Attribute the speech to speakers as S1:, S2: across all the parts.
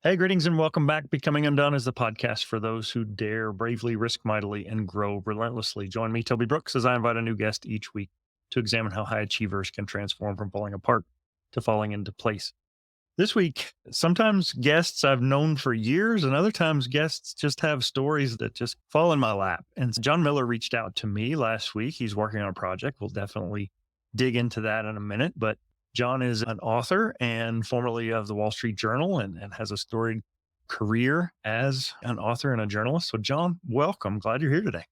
S1: Hey, greetings and welcome back. Becoming Undone is the podcast for those who dare bravely risk mightily and grow relentlessly. Join me, Toby Brooks, as I invite a new guest each week to examine how high achievers can transform from falling apart to falling into place. This week, sometimes guests I've known for years, and other times guests just have stories that just fall in my lap. And John Miller reached out to me last week. He's working on a project. We'll definitely dig into that in a minute. But John is an author and formerly of the Wall Street Journal and has a storied career as an author and a journalist. So, John, welcome. Glad you're here today.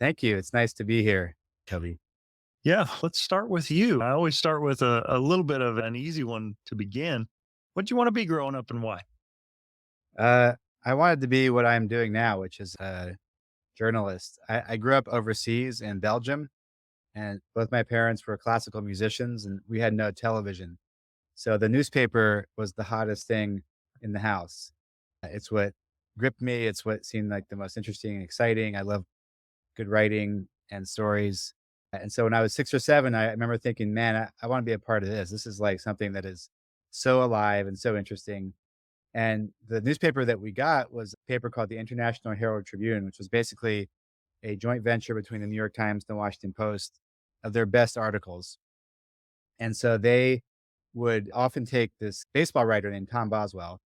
S2: Thank you. It's nice to be here, Toby.
S1: Yeah, let's start with you. I always start with a little bit of an easy one to begin. What do you want to be growing up and why?
S2: Uh, I wanted to be what I'm doing now, which is a journalist. I grew up overseas in Belgium, and both my parents were classical musicians, and we had no television. So the newspaper was the hottest thing in the house. It's what gripped me. It's what seemed like the most interesting and exciting. I love good writing and stories. And so when I was 6 or 7, I remember thinking, man, I want to be a part of this. This is like something that is so alive and so interesting. And the newspaper that we got was a paper called the International Herald Tribune, which was basically a joint venture between the New York Times and the Washington Post of their best articles. And so they would often take this baseball writer named Tom Boswell,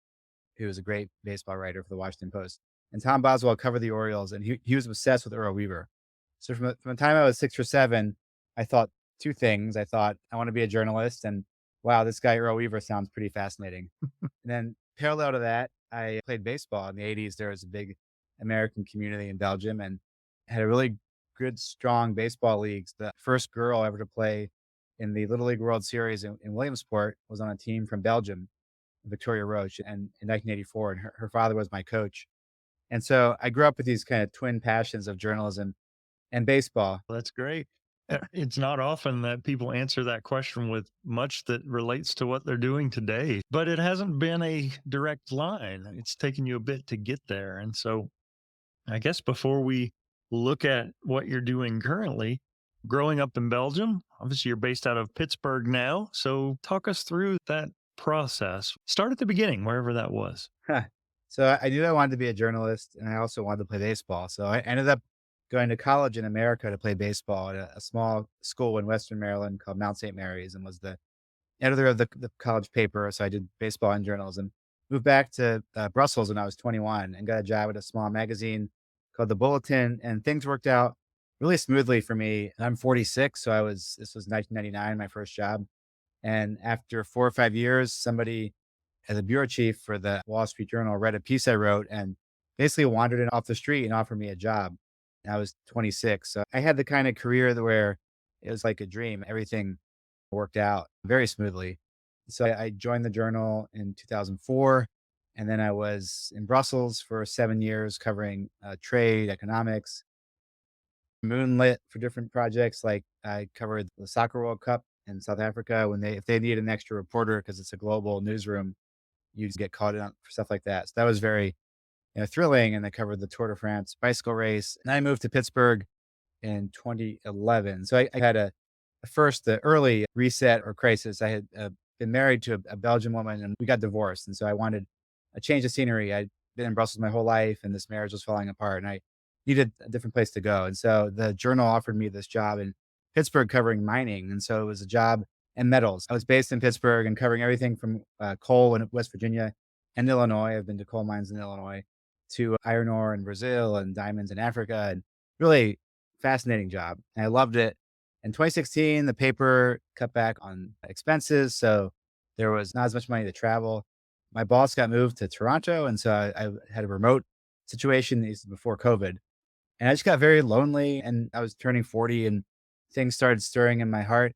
S2: who was a great baseball writer for the Washington Post. And Tom Boswell covered the Orioles, and he was obsessed with Earl Weaver. So from the time I was 6 or 7, I thought two things. I thought I want to be a journalist, and wow, this guy Earl Weaver sounds pretty fascinating. And then parallel to that, I played baseball in the 80s. There was a big American community in Belgium and had a really good, strong baseball leagues. The first girl ever to play in the Little League World Series in Williamsport was on a team from Belgium, Victoria Roche, and in 1984, and her father was my coach. And so I grew up with these kind of twin passions of journalism and baseball.
S1: That's great. It's not often that people answer that question with much that relates to what they're doing today, but it hasn't been a direct line. It's taken you a bit to get there. And so I guess before we look at what you're doing currently, growing up in Belgium, obviously you're based out of Pittsburgh now. So talk us through that process. Start at the beginning, wherever that was.
S2: So I knew I wanted to be a journalist, and I also wanted to play baseball. So I ended up going to college in America to play baseball at a small school in Western Maryland called Mount St. Mary's, and was the editor of the college paper. So I did baseball and journalism. Moved back to Brussels when I was 21 and got a job at a small magazine called The Bulletin, and things worked out really smoothly for me. And I'm 46, so this was 1999, my first job. And after 4 or 5 years, somebody as a bureau chief for the Wall Street Journal read a piece I wrote and basically wandered in off the street and offered me a job. I was 26. So I had the kind of career where it was like a dream. Everything worked out very smoothly. So I joined the journal in 2004. And then I was in Brussels for 7 years covering trade, economics, moonlit for different projects. Like I covered the Soccer World Cup in South Africa if they need an extra reporter because it's a global newsroom, you just get caught in for stuff like that. So that was very, thrilling. And I covered the Tour de France bicycle race. And I moved to Pittsburgh in 2011. So I had the early reset or crisis. I had been married to a Belgian woman, and we got divorced. And so I wanted a change of scenery. I'd been in Brussels my whole life, and this marriage was falling apart, and I needed a different place to go. And so the journal offered me this job in Pittsburgh covering mining. And so it was a job and metals. I was based in Pittsburgh and covering everything from coal in West Virginia and Illinois. I've been to coal mines in Illinois, to iron ore in Brazil and diamonds in Africa, and really fascinating job. And I loved it. In 2016, the paper cut back on expenses, so there was not as much money to travel. My boss got moved to Toronto, and so I had a remote situation. This is before COVID, and I just got very lonely. And I was turning 40, and things started stirring in my heart.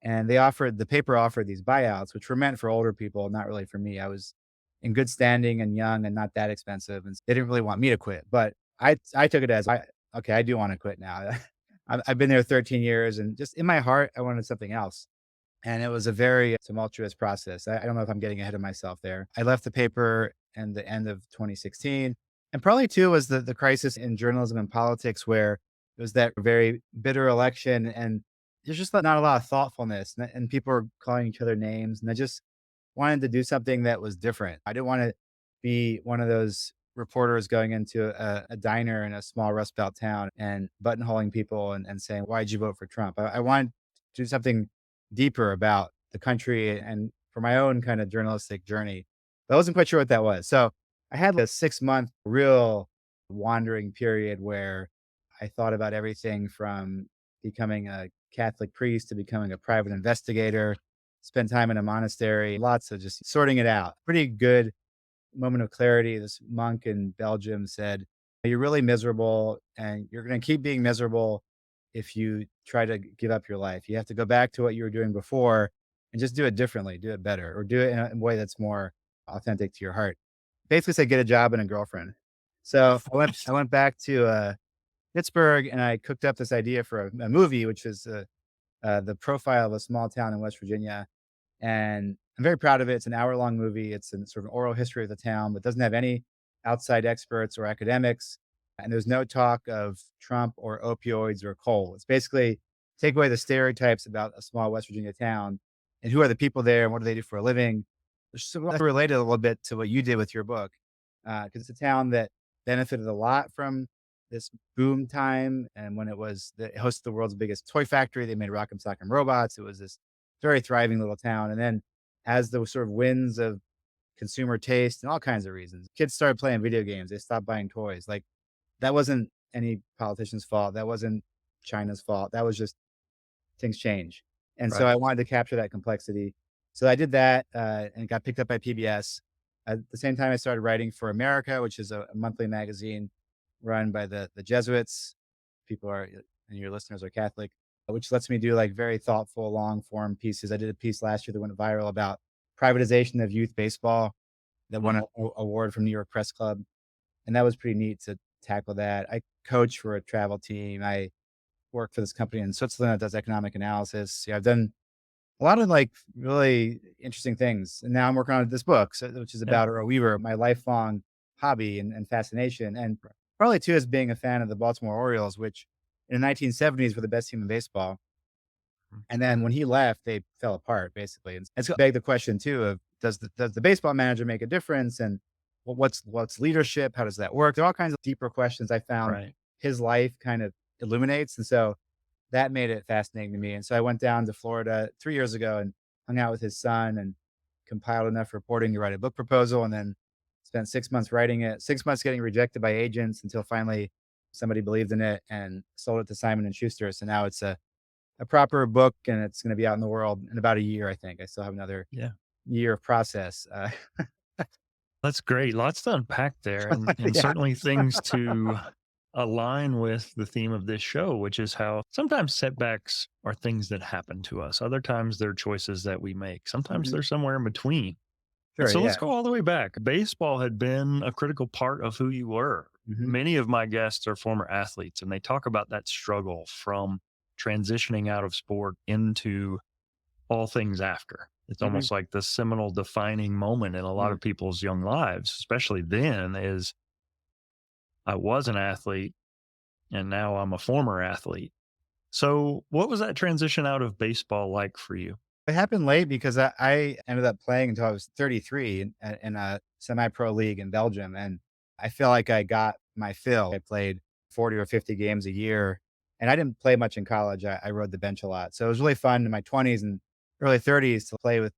S2: And the paper offered these buyouts, which were meant for older people, not really for me. I was in good standing and young and not that expensive, and they didn't really want me to quit. But I took it as okay, I do want to quit now. I've been there 13 years, and just in my heart, I wanted something else. And it was a very tumultuous process. I don't know if I'm getting ahead of myself there. I left the paper in the end of 2016. And probably too was the crisis in journalism and politics, where it was that very bitter election, and there's just not a lot of thoughtfulness, and people are calling each other names. And I just wanted to do something that was different. I didn't want to be one of those reporters going into a diner in a small Rust Belt town and buttonholing people and saying, "Why'd you vote for Trump?" I wanted to do something deeper about the country and for my own kind of journalistic journey. But I wasn't quite sure what that was. So I had a 6-month real wandering period where I thought about everything from becoming a Catholic priest to becoming a private investigator, spent time in a monastery, lots of just sorting it out. Pretty good moment of clarity. This monk in Belgium said, "You're really miserable and you're going to keep being miserable if you try to give up your life. You have to go back to what you were doing before and just do it differently, do it better, or do it in a way that's more authentic to your heart." Basically said, get a job and a girlfriend. So I went back to Pittsburgh and I cooked up this idea for a movie, which is the profile of a small town in West Virginia, and I'm very proud of it. It's an hour-long movie. It's a sort of oral history of the town, but doesn't have any outside experts or academics, and there's no talk of Trump or opioids or coal. It's basically take away the stereotypes about a small West Virginia town, and who are the people there, and what do they do for a living. So that's related a little bit to what you did with your book, because it's a town that benefited a lot from this boom time, and when it hosted the world's biggest toy factory, they made Rock'em Sock'em robots. It was this very thriving little town, and then as the sort of winds of consumer taste and all kinds of reasons, kids started playing video games, they stopped buying toys, like, that wasn't any politician's fault, that wasn't China's fault, that was just things change, and so
S1: Right.
S2: I wanted to capture that complexity. So I did that, and got picked up by PBS. At the same time, I started writing for America, which is a monthly magazine run by the Jesuits. People are and your listeners are Catholic, which lets me do, like, very thoughtful, long form pieces. I did a piece last year that went viral about privatization of youth baseball that won
S1: Mm.
S2: a award from New York Press Club, and that was pretty neat to tackle that. I coach for a travel team. I work for this company in Switzerland that does economic analysis. Yeah, I've done a lot of, like, really interesting things, and now I'm working on this book, which is
S1: Yeah.
S2: about Earl Weaver, my lifelong hobby and fascination, and probably too as being a fan of the Baltimore Orioles, which in the 1970s were the best team in baseball,
S1: Mm.
S2: and then when he left, they fell apart basically, and it's beg the question too of does the baseball manager make a difference, and what's leadership? How does that work? There are all kinds of deeper questions I found
S1: Right.
S2: his life kind of illuminates, and so that made it fascinating to me, and so I went down to Florida 3 years ago and hung out with his son and compiled enough reporting to write a book proposal, and then spent 6 months writing it, 6 months getting rejected by agents until finally somebody believed in it and sold it to Simon& and Schuster, so now it's a proper book, and it's gonna be out in the world in about a year, I think. I still have another
S1: Yeah.
S2: year of process,
S1: That's great. Lots to unpack there, and
S2: yeah.
S1: certainly things to align with the theme of this show, which is how sometimes setbacks are things that happen to us. Other times they're choices that we make. Sometimes
S2: Mhm.
S1: they're somewhere in between. And
S2: Sure,
S1: so let's
S2: yeah.
S1: go all the way back. Baseball had been a critical part of who you were.
S2: Mhm.
S1: Many of my guests are former athletes, and they talk about that struggle from transitioning out of sport into all things after. It's
S2: Mhm.
S1: almost like the seminal defining moment in a lot
S2: Yeah.
S1: of people's young lives, especially then, is I was an athlete and now I'm a former athlete. So, what was that transition out of baseball like for you?
S2: It happened late because I ended up playing until I was 33 in a semi-pro league in Belgium, and I feel like I got my fill. I played 40 or 50 games a year, and I didn't play much in college. I rode the bench a lot, so it was really fun in my 20s and early 30s to play with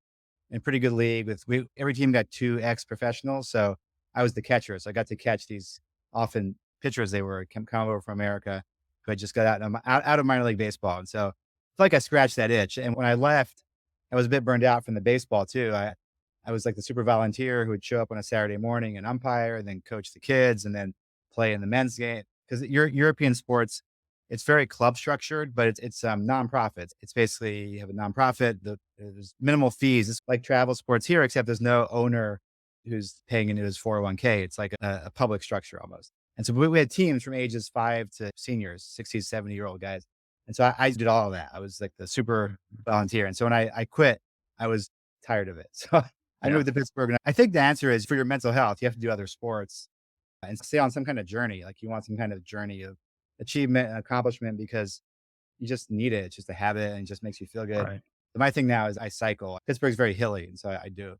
S2: in a pretty good league. Every team got 2 ex-professionals, so I was the catcher, so I got to catch these often pitchers. They were come over from America who had just got out of minor league baseball, and so I feel like I scratched that itch. And when I left, I was a bit burned out from the baseball too. I was like the super volunteer who would show up on a Saturday morning and umpire, and then coach the kids, and then play in the men's game because European sports, it's very club structured, but it's nonprofit. It's basically you have a nonprofit. There's minimal fees. It's like travel sports here, except there's no owner who's paying into his 401k. It's like a public structure almost. And so we had teams from ages 5 to seniors, 60, 70-year-old guys. And so I did all of that. I was like the super
S1: Mhm.
S2: volunteer. And so when I quit, I was tired of it. So I
S1: Yeah.
S2: moved to Pittsburgh. And I think the answer is for your mental health, you have to do other sports and stay on some kind of journey. Like you want some kind of journey of achievement and accomplishment because you just need it. It's just a habit and it just makes you feel good.
S1: Right.
S2: But my thing now is I cycle. Pittsburgh's very hilly, and so I do.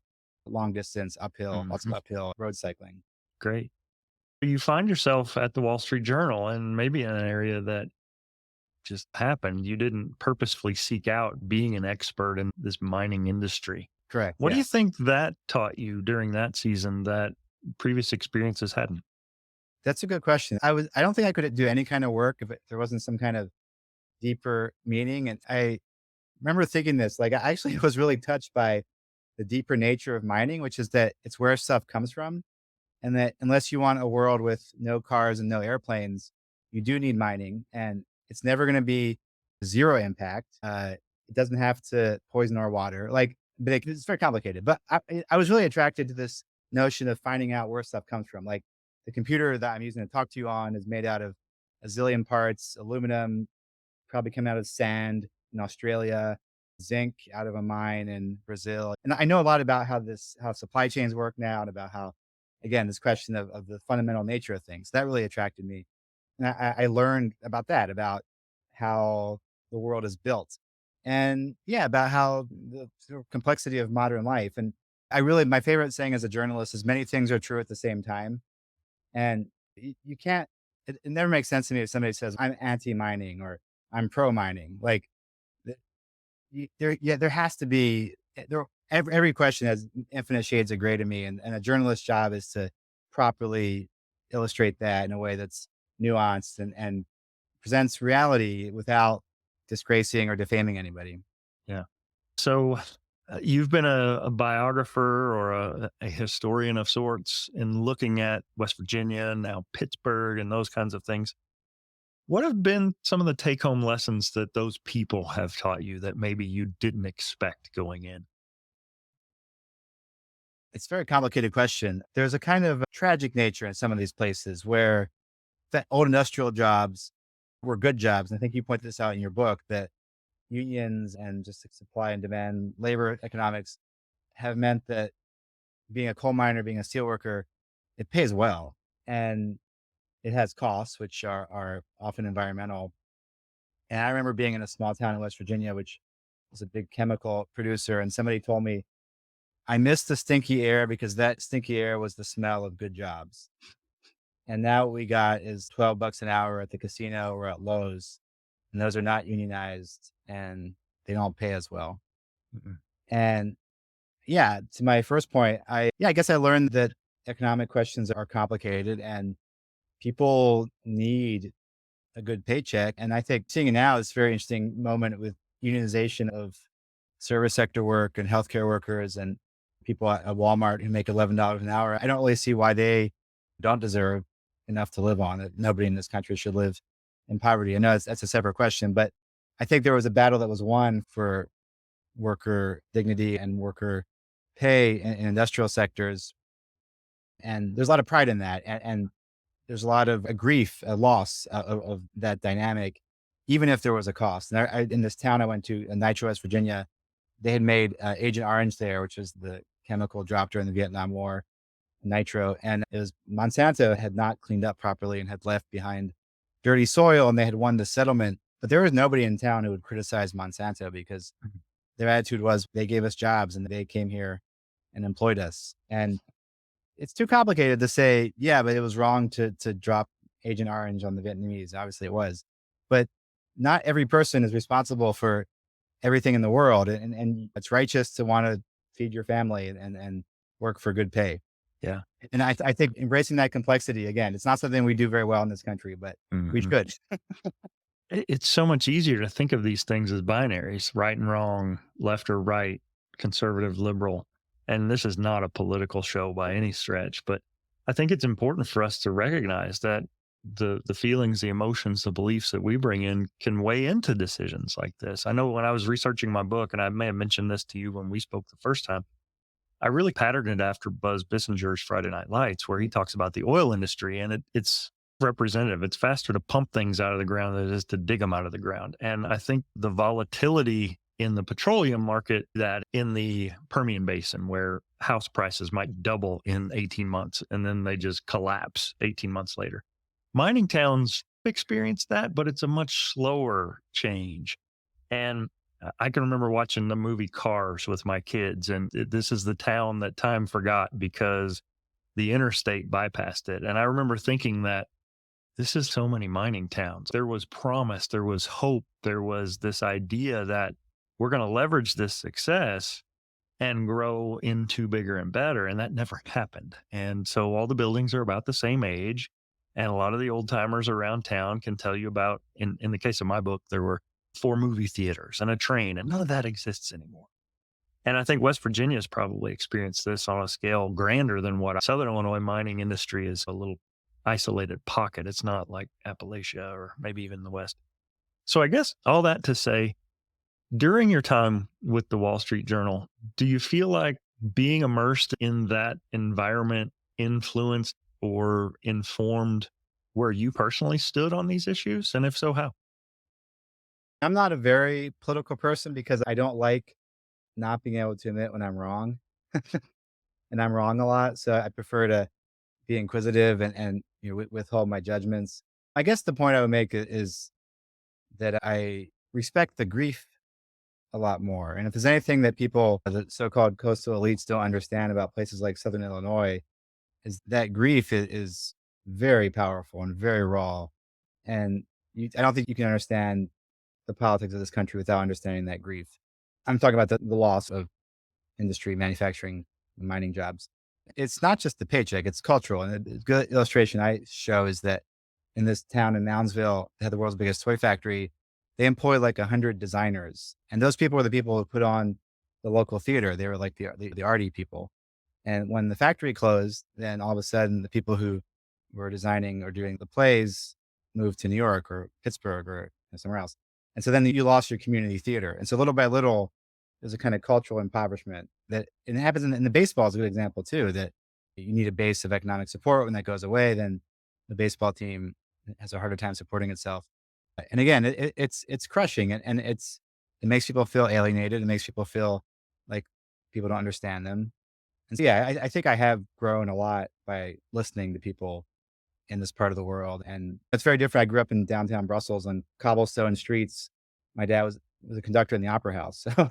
S2: long distance, uphill, lots of
S1: Mhm.
S2: uphill road cycling.
S1: Great. You find yourself at the Wall Street Journal and maybe in an area that just happened. You didn't purposefully seek out being an expert in this mining industry.
S2: Correct.
S1: What do
S2: Yeah.
S1: you think that taught you during that season that previous experiences hadn't?
S2: That's a good question. I don't think I could do any kind of work if there wasn't some kind of deeper meaning. And I remember thinking this, like, I actually was really touched by the deeper nature of mining, which is that it's where stuff comes from. And that unless you want a world with no cars and no airplanes, you do need mining. And it's never going to be zero impact. It doesn't have to poison our water. Like, but it's very complicated. But I was really attracted to this notion of finding out where stuff comes from. Like the computer that I'm using to talk to you on is made out of a zillion parts, aluminum, probably come out of sand in Australia, zinc out of a mine in Brazil. And I know a lot about how supply chains work now and about how, again, this question of the fundamental nature of things. That really attracted me. And I learned about that, about how the world is built. And yeah, about how the sort of complexity of modern life. And my favorite saying as a journalist is many things are true at the same time. And you can't, it never makes sense to me if somebody says, I'm anti mining or I'm pro mining. Like, th- there has to be, every question has infinite shades of gray to me. And a journalist's job is to properly illustrate that in a way that's nuanced and presents reality without disgracing or defaming anybody.
S1: Yeah. So you've been a biographer or a historian of sorts in looking at West Virginia, now Pittsburgh, and those kinds of things. What have been some of the take home lessons that those people have taught you that maybe you didn't expect going in?
S2: It's a very complicated question. There's a kind of tragic nature in some of these places where the old industrial jobs were good jobs. And I think you pointed this out in your book that unions and just like supply and demand labor economics have meant that being a coal miner, being a steel worker, it pays well. And it has costs, which are often environmental. And I remember being in a small town in West Virginia, which was a big chemical producer. And somebody told me, I miss the stinky air because that stinky air was the smell of good jobs. And now what we got is $12 an hour at the casino or at Lowe's. And those are not unionized and they don't pay as well.
S1: Mm-mm.
S2: And yeah, to my first point, I guess I learned that economic questions are complicated and people need a good paycheck. And I think seeing it now is a very interesting moment with unionization of service sector work and healthcare workers and people at Walmart who make $11 an hour. I don't really see why they don't deserve enough to live on. It. Nobody in this country should live in poverty. I know that's a separate question, but I think there was a battle that was won for worker dignity and worker pay in industrial sectors. And there's a lot of pride in that. And there's a lot of a grief, a loss of that dynamic, even if there was a cost. And in this town I went to, in Nitro, West Virginia, they had made Agent Orange there, which is the chemical dropped during the Vietnam War, nitro. And it was Monsanto had not cleaned up properly and had left behind dirty soil and they had won the settlement. But there was nobody in town who would criticize Monsanto because
S1: Mhm.
S2: their attitude was they gave us jobs and they came here and employed us. And it's too complicated to say, yeah, but it was wrong to drop Agent Orange on the Vietnamese. Obviously it was. But not every person is responsible for everything in the world. And it's righteous to want to feed your family and work for good pay.
S1: Yeah.
S2: And I think embracing that complexity, again, it's not something we do very well in this country, but we
S1: Mhm.
S2: should.
S1: It's so much easier to think of these things as binaries, right and wrong, left or right, conservative, liberal. And this is not a political show by any stretch, but I think it's important for us to recognize that the feelings, the emotions, the beliefs that we bring in can weigh into decisions like this. I know when I was researching my book, and I may have mentioned this to you when we spoke the first time, I really patterned it after Buzz Bissinger's Friday Night Lights, where he talks about the oil industry, and it's representative. It's faster to pump things out of the ground than it is to dig them out of the ground. And I think the volatility in the petroleum market, that in the Permian Basin, where house prices might double in 18 months and then they just collapse 18 months later. Mining towns experience that, but it's a much slower change. And I can remember watching the movie Cars with my kids, and this is the town that time forgot because the interstate bypassed it. And I remember thinking that this is so many mining towns. There was promise, there was hope, there was this idea that we're going to leverage this success and grow into bigger and better. And that never happened. And so all the buildings are about the same age. And a lot of the old timers around town can tell you about, in the case of my book, there were 4 movie theaters and a train, and none of that exists anymore. And I think West Virginia has probably experienced this on a scale grander than what Southern Illinois mining industry is, a little isolated pocket. It's not like Appalachia or maybe even the West. So I guess all that to say, during your time with the Wall Street Journal, do you feel like being immersed in that environment influenced or informed where you personally stood on these issues? And if so, how?
S2: I'm not a very political person because I don't like not being able to admit when I'm wrong, and I'm wrong a lot. So I prefer to be inquisitive and withhold my judgments. I guess the point I would make is that I respect the grief a lot more. And if there's anything that people, the so-called coastal elites, don't understand about places like Southern Illinois, is that grief is very powerful and very raw. And I don't think you can understand the politics of this country without understanding that grief. I'm talking about the loss of industry, manufacturing, mining jobs. It's not just the paycheck, it's cultural. And a good illustration I show is that in this town in Moundsville, they had the world's biggest toy factory. They employ like 100 designers. And those people were the people who put on the local theater. They were like the arty people. And when the factory closed, then all of a sudden the people who were designing or doing the plays moved to New York or Pittsburgh or somewhere else. And so then you lost your community theater. And so little by little, there's a kind of cultural impoverishment that, and it happens in the baseball is a good example too, that you need a base of economic support. When that goes away, then the baseball team has a harder time supporting itself. And again, it's crushing, and it makes people feel alienated. It makes people feel like people don't understand them. And so, yeah, I think I have grown a lot by listening to people in this part of the world. And it's very different. I grew up in downtown Brussels on cobblestone streets. My dad was a conductor in the opera house. So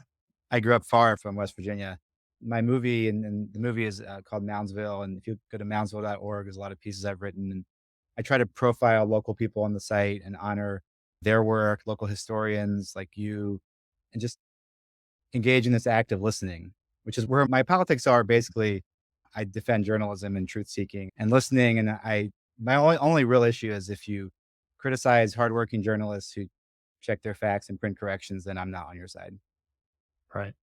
S2: I grew up far from West Virginia. My movie, and the movie is called Moundsville. And if you go to moundsville.org, there's a lot of pieces I've written. And I try to profile local people on the site and honor their work, local historians like you, and just engage in this act of listening, which is where my politics are. Basically, I defend journalism and truth seeking and listening. And my only real issue is if you criticize hardworking journalists who check their facts and print corrections, then I'm not on your side.
S1: Right.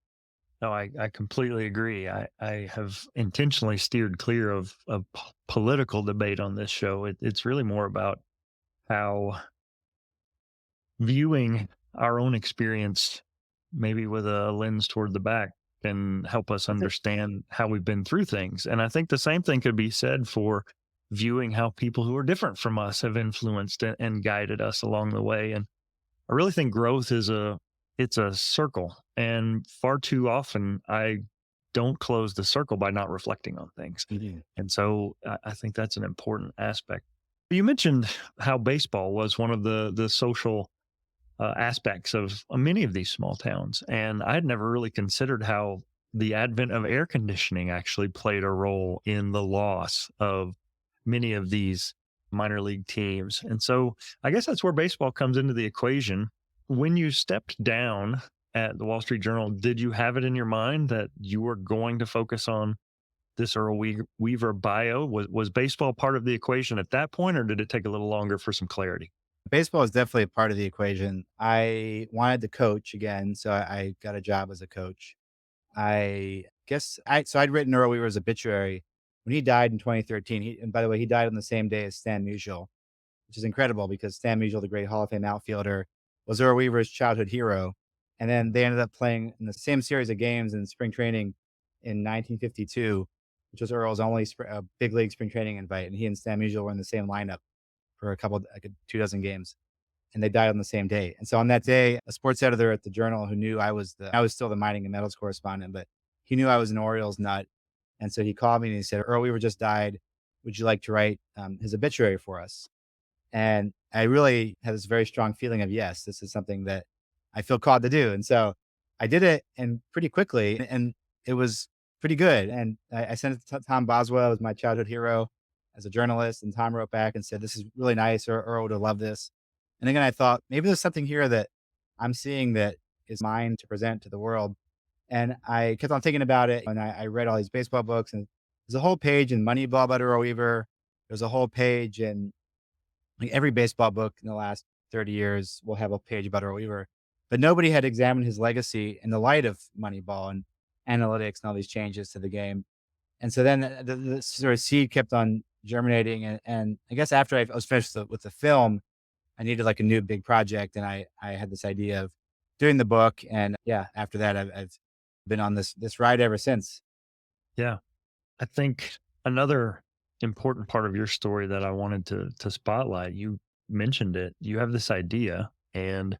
S1: No, I completely agree. I have intentionally steered clear of political debate on this show. It's really more about how viewing our own experience, maybe with a lens toward the back, can help us
S2: That's it.
S1: understand how we've been through things. And I think the same thing could be said for viewing how people who are different from us have influenced and guided us along the way. And I really think growth is it's a circle. And far too often I don't close the circle by not reflecting on things.
S2: Mhm.
S1: And so I think that's an important aspect. You mentioned how baseball was one of the social aspects of many of these small towns. And I had never really considered how the advent of air conditioning actually played a role in the loss of many of these minor league teams. And so I guess that's where baseball comes into the equation. When you stepped down at the Wall Street Journal, did you have it in your mind that you were going to focus on this Earl Weaver bio? Was baseball part of the equation at that point, or did it take a little longer for some clarity?
S2: Baseball is definitely a part of the equation. I wanted to coach again, so I got a job as a coach. I guess I'd written Earl Weaver's obituary when he died in 2013. And by the way, he died on the same day as Stan Musial, which is incredible because Stan Musial, the great Hall of Fame outfielder, was Earl Weaver's childhood hero. And then they ended up playing in the same series of games in spring training in 1952, which was Earl's only big league spring training invite. And he and Stan Musial were in the same lineup for a couple, like 2 dozen games, and they died on the same day. And so on that day, a sports editor at the Journal who knew I was still the mining and metals correspondent, but he knew I was an Orioles nut. And so he called me and he said, Earl Weaver just died. Would you like to write his obituary for us? And I really had this very strong feeling of, yes, this is something that I feel called to do. And so I did it and pretty quickly, and it was pretty good. And I sent it to Tom Boswell, who's my childhood hero as a journalist, and Tom wrote back and said, "This is really nice. Earl would have loved this." And again, I thought maybe there's something here that I'm seeing that is mine to present to the world. And I kept on thinking about it, and I read all these baseball books, and there's a whole page in Moneyball about Earl Weaver. There's a whole page in like every baseball book in the last 30 years will have a page about Earl Weaver, but nobody had examined his legacy in the light of Moneyball and analytics and all these changes to the game. And so then the sort of seed kept on germinating. And I guess after I was finished with the film, I needed like a new big project. And I had this idea of doing the book. And yeah, after that, I've been on this ride ever since.
S1: Yeah. I think another important part of your story that I wanted to spotlight, you mentioned it. You have this idea, and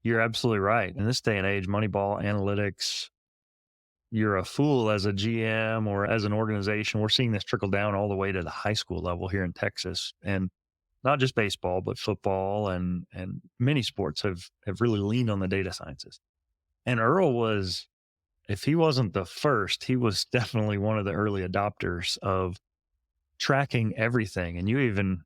S1: you're absolutely right. In this day and age, Moneyball analytics, you're a fool as a GM or as an organization. We're seeing this trickle down all the way to the high school level here in Texas, and not just baseball, but football and many sports have really leaned on the data sciences. And Earl was, if he wasn't the first, he was definitely one of the early adopters of tracking everything. And you even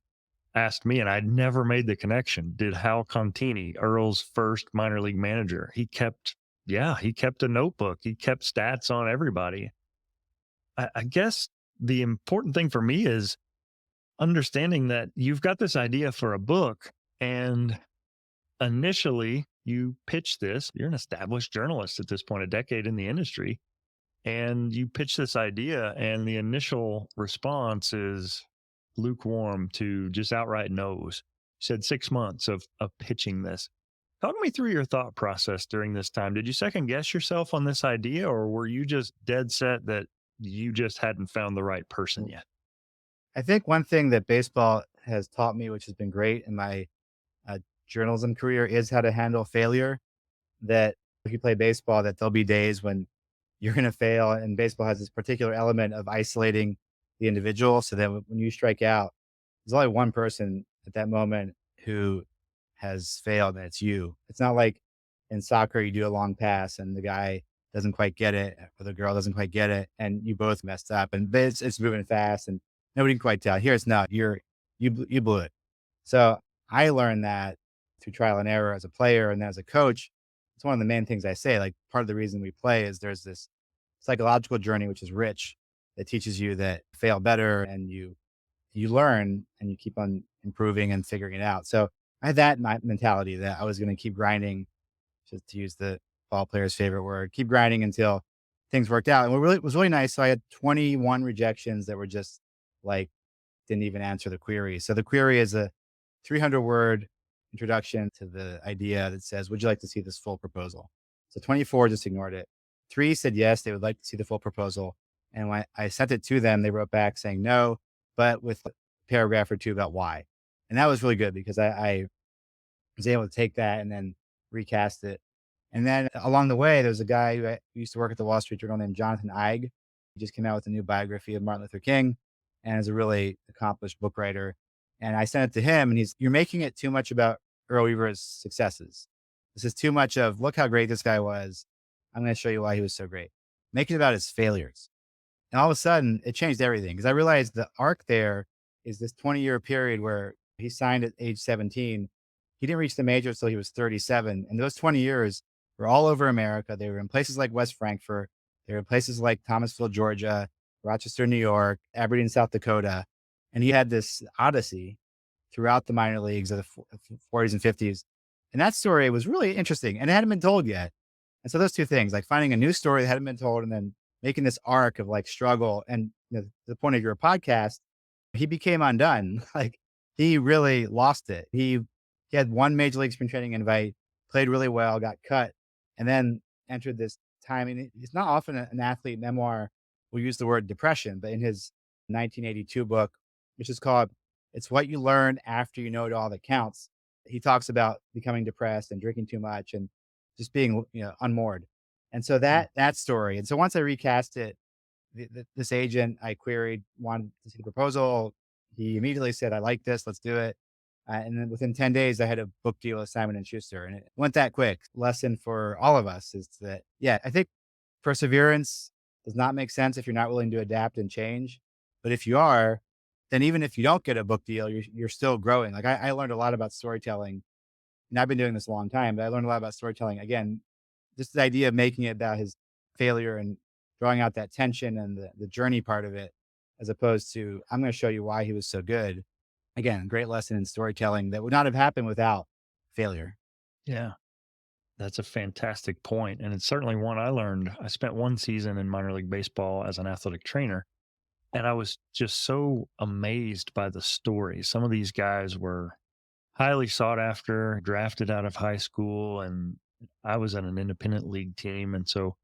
S1: asked me, and I'd never made the connection. Did Hal Contini, Earl's first minor league manager, he kept a notebook. He kept stats on everybody. I guess the important thing for me is understanding that you've got this idea for a book, and initially you pitch this. You're an established journalist at this point, a decade in the industry, and you pitch this idea, and the initial response is lukewarm to just outright no's. You said 6 months of pitching this. Talk me through your thought process during this time. Did you second guess yourself on this idea, or were you just dead set that you just hadn't found the right person yet?
S2: I think one thing that baseball has taught me, which has been great in my uh, journalism career, is how to handle failure. That if you play baseball, that there'll be days when you're going to fail, and baseball has this particular element of isolating the individual, so that when you strike out, there's only one person at that moment who has failed, and it's you. It's not like in soccer you do a long pass and the guy doesn't quite get it or the girl doesn't quite get it, and you both messed up, and but it's moving fast and nobody can quite tell. Here it's not. You blew it. So I learned that through trial and error as a player and as a coach. It's one of the main things I say. Like part of the reason we play is there's this psychological journey which is rich that teaches you that fail better, and you learn and you keep on improving and figuring it out. So I had that mentality that I was going to keep grinding, just to use the ball player's favorite word, keep grinding until things worked out. And what really was really nice. So I had 21 rejections that were just like didn't even answer the query. So the query is a 300-word introduction to the idea that says, "Would you like to see this full proposal?" So 24 just ignored it. Three said yes, they would like to see the full proposal. And when I sent it to them, they wrote back saying no, but with a paragraph or two about why. And that was really good because I was able to take that and then recast it. And then along the way, there was a guy who used to work at the Wall Street Journal named Jonathan Eig. He just came out with a new biography of Martin Luther King and is a really accomplished book writer. And I sent it to him, and you're making it too much about Earl Weaver's successes. This is too much of, look how great this guy was. I'm going to show you why he was so great. Make it about his failures. And all of a sudden, it changed everything because I realized the arc there is this 20-year period where he signed at age 17. He didn't reach the majors until he was 37. And those 20 years were all over America. They were in places like West Frankfort. They were in places like Thomasville, Georgia, Rochester, New York, Aberdeen, South Dakota. And he had this odyssey throughout the minor leagues of the 40s and 50s. And that story was really interesting and it hadn't been told yet. And so those two things, like finding a new story that hadn't been told and then making this arc of like struggle and the point of your podcast, he became undone. Like he really lost it. He had one major league spring training invite, played really well, got cut, and then entered this time. And it's not often an athlete memoir will use the word depression, but in his 1982 book, which is called "It's What You Learn After You Know It All That Counts," he talks about becoming depressed and drinking too much and just being unmoored. And so
S1: Mm.
S2: that story. And so once I recast it, this agent I queried wanted to see the proposal. He immediately said, "I like this. Let's do it." And then within 10 days, I had a book deal with Simon and Schuster, and it went that quick. Lesson for all of us is that, yeah, I think perseverance does not make sense if you're not willing to adapt and change. But if you are, then even if you don't get a book deal, you're still growing. Like I learned a lot about storytelling, and I've been doing this a long time, but I learned a lot about storytelling. Again, just the idea of making it about his failure and drawing out that tension and the journey part of it, as opposed to, I'm going to show you why he was so good. Again, great lesson in storytelling that would not have happened without failure.
S1: Yeah. That's a fantastic point, and it's certainly one I learned. I spent one season in minor league baseball as an athletic trainer, and I was just so amazed by the stories. Some of these guys were highly sought after, drafted out of high school, and I was on an independent league team, and so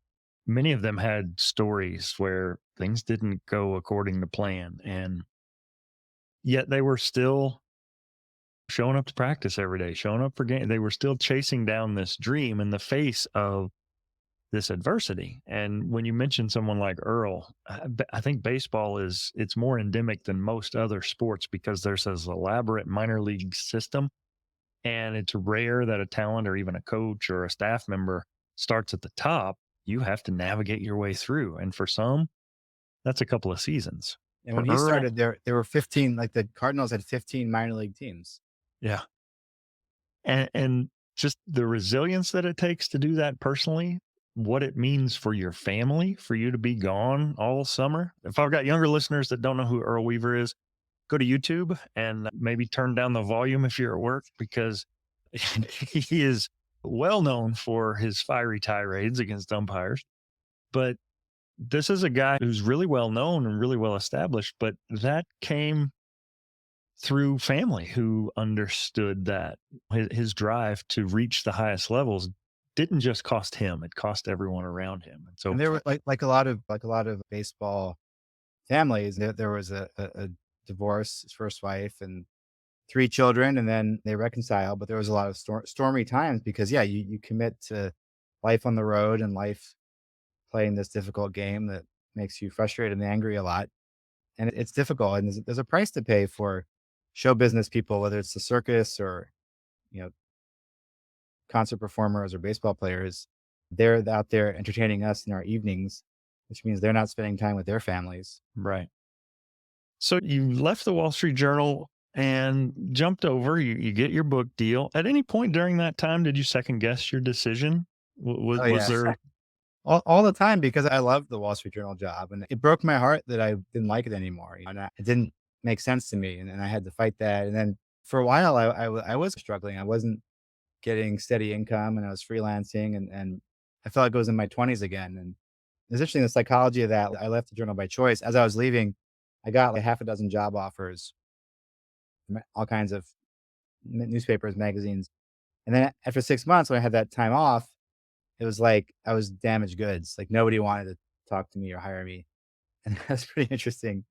S1: many of them had stories where things didn't go according to plan, and yet they were still showing up to practice every day, showing up for game. They were still chasing down this dream in the face of this adversity. And when you mention someone like Earl, I think baseball it's more endemic than most other sports because there's this elaborate minor league system, and it's rare that a talent or even a coach or a staff member starts at the top. You have to navigate your way through, and for some, that's a couple of seasons.
S2: And
S1: For
S2: when he
S1: Earl,
S2: started there were 15, like the Cardinals had 15 minor league teams.
S1: yeah, and just the resilience that it takes to do that personally, what it means for your family for you to be gone all summer. If I've got younger listeners that don't know who Earl Weaver is, go to YouTube and maybe turn down the volume if you're at work because he is well known for his fiery tirades against umpires. But this is a guy who's really well known and really well established, but that came through family who understood that his drive to reach the highest levels didn't just cost him, it cost everyone around him. And so
S2: And there were like a lot of baseball families, there was a divorce, his first wife and 3 children, and then they reconciled, but there was a lot of stormy times because, yeah, you commit to life on the road and life playing this difficult game that makes you frustrated and angry a lot, and it's difficult, and there's a price to pay for show business people, whether it's the circus or, you know, concert performers or baseball players. They're out there entertaining us in our evenings, which means they're not spending time with their families.
S1: right. So you left the Wall Street Journal and jumped over. You get your book deal. At any point during that time, did you second guess your decision?
S2: Oh,
S1: Was
S2: yeah.
S1: there?
S2: All the time because I loved the Wall Street Journal job, and it broke my heart that I didn't like it anymore, and it didn't make sense to me, and I had to fight that, and then for a while, I was struggling. I wasn't getting steady income, and I was freelancing, and I felt like I was in my 20s again, and it's interesting the psychology of that. I left the journal by choice. As I was leaving, I got like half a dozen job offers from all kinds of newspapers, magazines, and then after 6 months, when I had that time off, it was like I was damaged goods, like, nobody wanted to talk to me or hire me, and that's pretty interesting,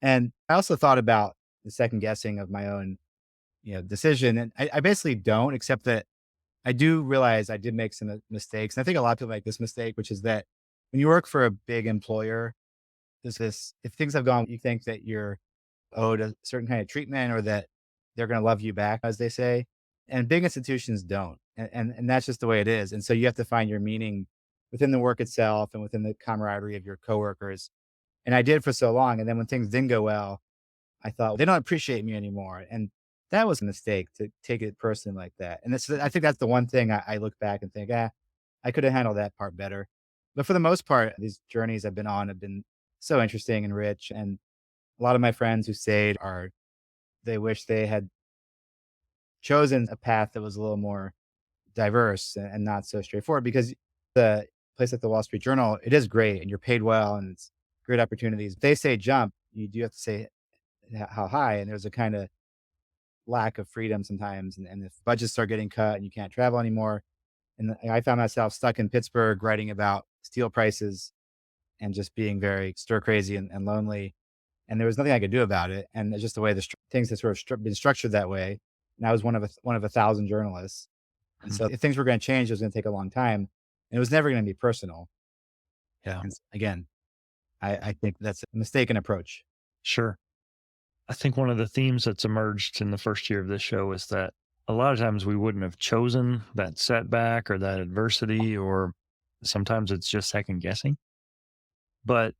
S2: and I also thought about the second guessing of my own, decision, and I basically don't, except that I do realize I did make some mistakes, and I think a lot of people make this mistake, which is that when you work for a big employer, there's this if things have gone you think that you're owed a certain kind of treatment or that they're gonna love you back, as they say, and big institutions don't, and that's just the way it is, and so you have to find your meaning within the work itself and within the camaraderie of your coworkers, and I did for so long, and then when things didn't go well, I thought, "They don't appreciate me anymore," and that was a mistake to take it personally like that, and I think that's the one thing I look back and think, "Ah, I coulda handled that part better." But for the most part, these journeys I've been on have been so interesting and rich, and a lot of my friends who stayed are they wish they had chosen a path that was a little more diverse and not so straightforward because the place like the Wall Street Journal, it is great and you're paid well and it's great opportunities. If they say jump, you do have to say how high, and there's a kind of lack of freedom sometimes. And if budgets start getting cut and you can't travel anymore, and I found myself stuck in Pittsburgh writing about steel prices and just being very stir crazy and lonely. And there was nothing I could do about it. And it's just the way things have sort of been structured that way. And I was one of 1,000 journalists. And
S1: Mhm.
S2: so if things were going to change, it was going to take a long time. And it was never going to be personal.
S1: Yeah,
S2: And again, I think that's a mistaken approach.
S1: sure. I think one of the themes that's emerged in the first year of this show is that a lot of times we wouldn't have chosen that setback or that adversity, or sometimes it's just second guessing, but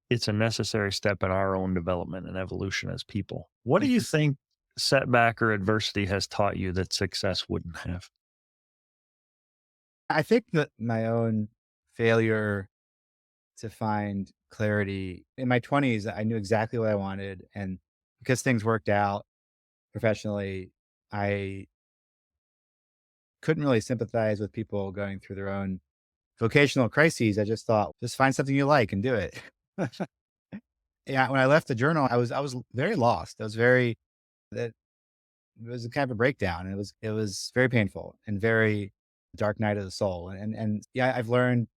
S1: it's a necessary step in our own development and evolution as people. What do you think setback or adversity has taught you that success wouldn't have?
S2: I think that my own failure to find clarity in my 20s, I knew exactly what I wanted. And because things worked out professionally, I couldn't really sympathize with people going through their own vocational crises. I just thought, just find something you like and do it. Yeah, when I left the journal, I was very lost. I was very that it was a kind of a breakdown. It was very painful and very dark night of the soul. And yeah, I've learned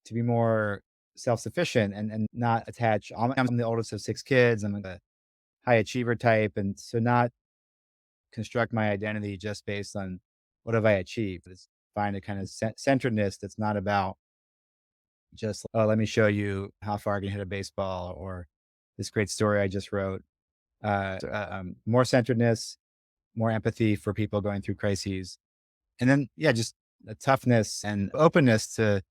S2: to be more self-sufficient and not attach. I'm the oldest of 6 kids. I'm a high achiever type, and so not construct my identity just based on what have I achieved. It's find a kind of centeredness that's not about just, oh, let me show you how far I can hit a baseball or this great story I just wrote. More centeredness, more empathy for people going through crises. And then, yeah, just a toughness and openness to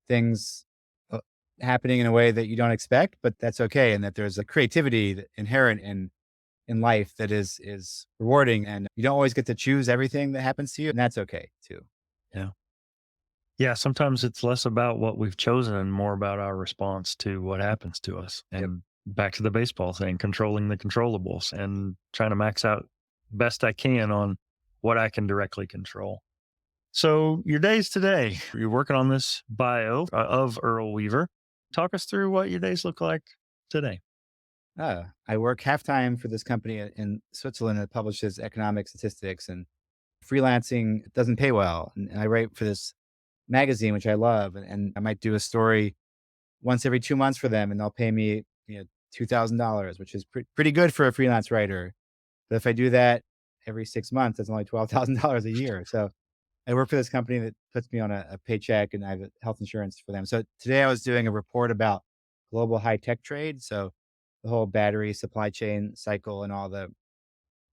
S2: things uh, happening in a way that you don't expect, but that's okay. And that there's a creativity inherent in life that is rewarding. And you don't always get to choose everything that happens to you. And that's okay too.
S1: Yeah. Yeah, sometimes it's less about what we've chosen and more about our response to what happens to us.
S2: Yep.
S1: And back to the baseball thing, controlling the controllables and trying to max out best I can on what I can directly control. So, your days today, you're working on this bio of Earl Weaver. Talk us through what your days look like today.
S2: I work half time for this company in Switzerland that publishes economic statistics, and freelancing doesn't pay well. And I write for this magazine, which I love, and I might do a story once every 2 months for them, and they'll pay me, $2,000, which is pretty good for a freelance writer. But if I do that every 6 months, that's only $12,000 a year. So I work for this company that puts me on a paycheck, and I have health insurance for them. So today I was doing a report about global high tech trade. So the whole battery supply chain cycle and all the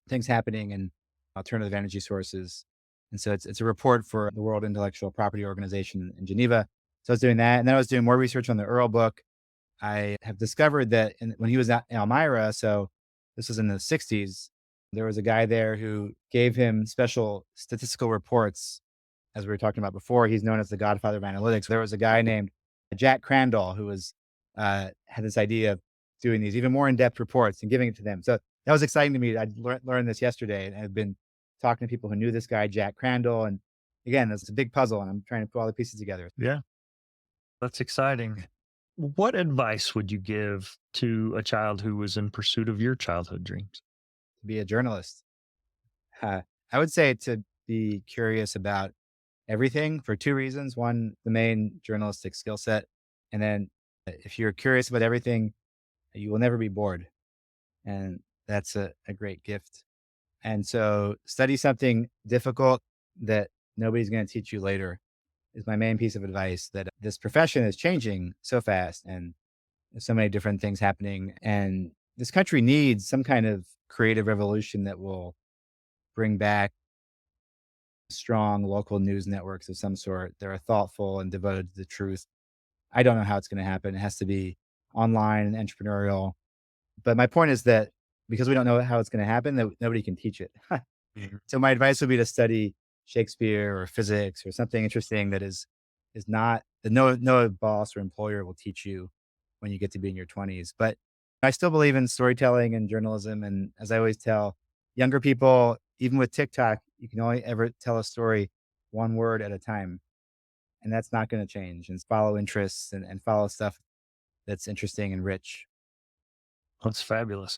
S2: things happening in alternative energy sources. And so it's a report for the World Intellectual Property Organization in Geneva. So I was doing that. And then I was doing more research on the Earl book. I have discovered that when he was at Elmira, so this was in the 60s, there was a guy there who gave him special statistical reports. As we were talking about before, he's known as the godfather of analytics. There was a guy named Jack Crandall who had this idea of doing these even more in-depth reports and giving it to them. So that was exciting to me. I learned this yesterday, and I've been talking to people who knew this guy, Jack Crandall. And again, it's a big puzzle, and I'm trying to put all the pieces together.
S1: Yeah, that's exciting. What advice would you give to a child who was in pursuit of your childhood dreams?
S2: To be a journalist, uh, I would say to be curious about everything for two reasons. One, the main journalistic skill set. And then if you're curious about everything, you will never be bored. And that's a great gift. And so study something difficult that nobody's going to teach you later is my main piece of advice, that this profession is changing so fast and there's so many different things happening. And this country needs some kind of creative revolution that will bring back strong local news networks of some sort that are thoughtful and devoted to the truth. I don't know how it's going to happen. It has to be online and entrepreneurial. But my point is that because we don't know how it's going to happen, that nobody can teach it.
S1: Mhm.
S2: So my advice would be to study Shakespeare or physics or something interesting that is not that no boss or employer will teach you when you get to be in your 20s. But I still believe in storytelling and journalism. And as I always tell younger people, even with TikTok, you can only ever tell a story one word at a time. And that's not going to change. And follow interests and follow stuff that's interesting and rich.
S1: That's fabulous.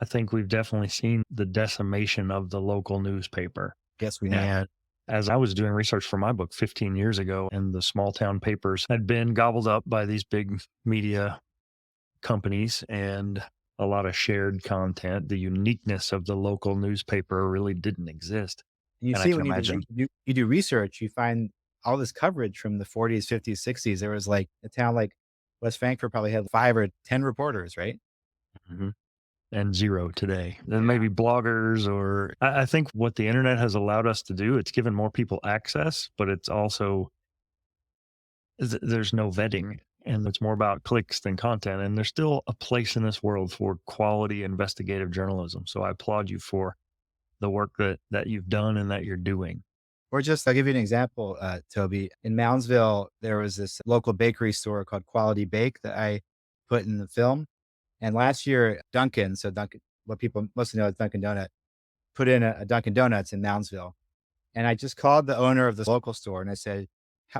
S1: I think we've definitely seen the decimation of the local newspaper.
S2: Yes, we have.
S1: And as I was doing research for my book 15 years ago, and the small town papers had been gobbled up by these big media companies and a lot of shared content, the uniqueness of the local newspaper really didn't exist.
S2: And you
S1: And I
S2: see
S1: can
S2: when
S1: imagine.
S2: you do research, you find all this coverage from the 40s, 50s, 60s. There was like a town like West Frankfurt probably had 5 or 10 reporters, right?
S1: Mhm. and zero today. Then
S2: Yeah.
S1: maybe bloggers, or I think what the internet has allowed us to do, it's given more people access, but it's also there's no vetting, and it's more about clicks than content. And there's still a place in this world for quality investigative journalism. So I applaud you for the work that you've done and that you're doing.
S2: Or just I'll give you an example, Toby. In Moundsville, there was this local bakery store called Quality Bake that I put in the film. And last year, Dunkin', so Dunkin', what people mostly know as Dunkin' Donut, put in a Dunkin' Donuts in Moundsville. And I just called the owner of this local store and I said,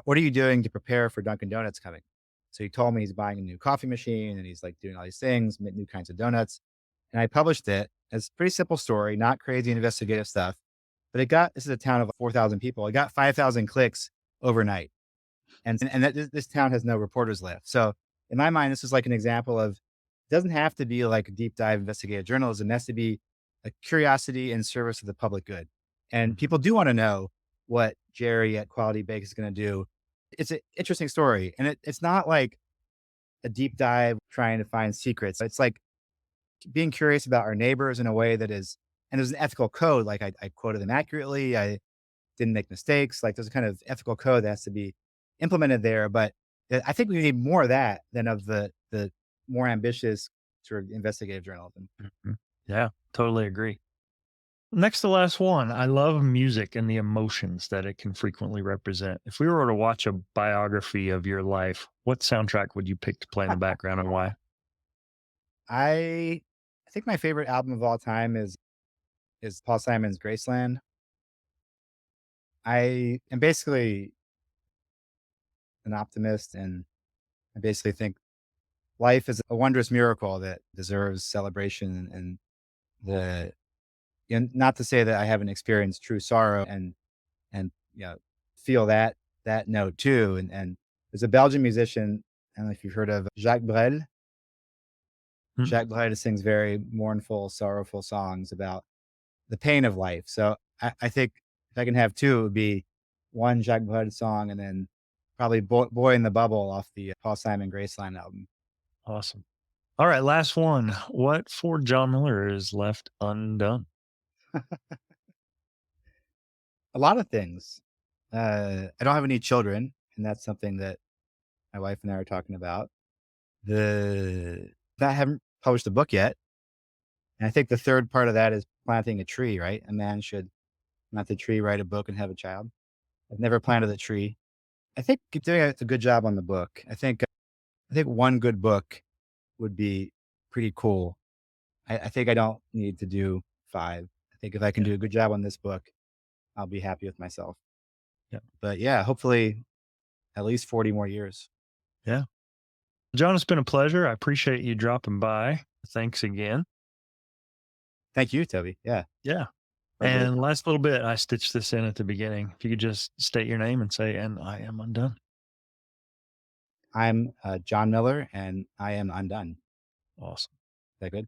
S2: What are you doing to prepare for Dunkin' Donuts coming?" So he told me he's buying a new coffee machine and he's like doing all these things, new kinds of donuts. And I published it. It's a pretty simple story, not crazy investigative stuff. But this is a town of 4,000 people. It got 5,000 clicks overnight. And that this town has no reporters left. So in my mind, this is like an example of it doesn't have to be like a deep dive investigative journalism. It has to be a curiosity in service of the public good. And
S1: Mhm.
S2: people do want to know what Jerry at Quality Bake is going to do. It's an interesting story. And it's not like a deep dive trying to find secrets. It's like being curious about our neighbors in a way that is, and there's an ethical code. Like I quoted them accurately. I didn't make mistakes. Like there's a kind of ethical code that has to be implemented there. But I think we need more of that than of the more ambitious sort of investigative journalism.
S1: Mhm. Yeah, totally agree. Next to last one, I love music and the emotions that it can frequently represent. If we were to watch a biography of your life, what soundtrack would you pick to play in the background and why?
S2: I think my favorite album of all time is Paul Simon's Graceland. I am basically an optimist, and I basically think life is a wondrous miracle that deserves celebration. And the not to say that I haven't experienced true sorrow and feel that note too. And there's a Belgian musician, I don't know if you've heard of Jacques Brel.
S1: Mm,
S2: Jacques Brel sings very mournful, sorrowful songs about the pain of life. So I think if I can have two, it would be one Jacques Brel song and then probably Boy in the Bubble off the Paul Simon Graceland album.
S1: awesome. All right, last one. What for John Miller is left undone?
S2: A lot of things. I don't have any children, and that's something that my wife and I are talking about. I haven't published a book yet. And I think the third part of that is planting a tree, right? A man should plant the tree, write a book, and have a child. I've never planted a tree. I think doing a good job on the book. I think one good book would be pretty cool. I think I don't need to do 5. I think if I can
S1: Yeah,
S2: do a good job on this book, I'll be happy with myself.
S1: yeah,
S2: But yeah, hopefully at least 40 more years.
S1: yeah. John, it's been a pleasure. I appreciate you dropping by. Thanks again.
S2: Thank you, Toby. Yeah,
S1: Yeah.
S2: pleasure.
S1: And last little bit, I stitched this in at the beginning. If you could just state your name and say, and I am undone.
S2: I'm John Miller, and I am undone.
S1: Awesome.
S2: Is that good?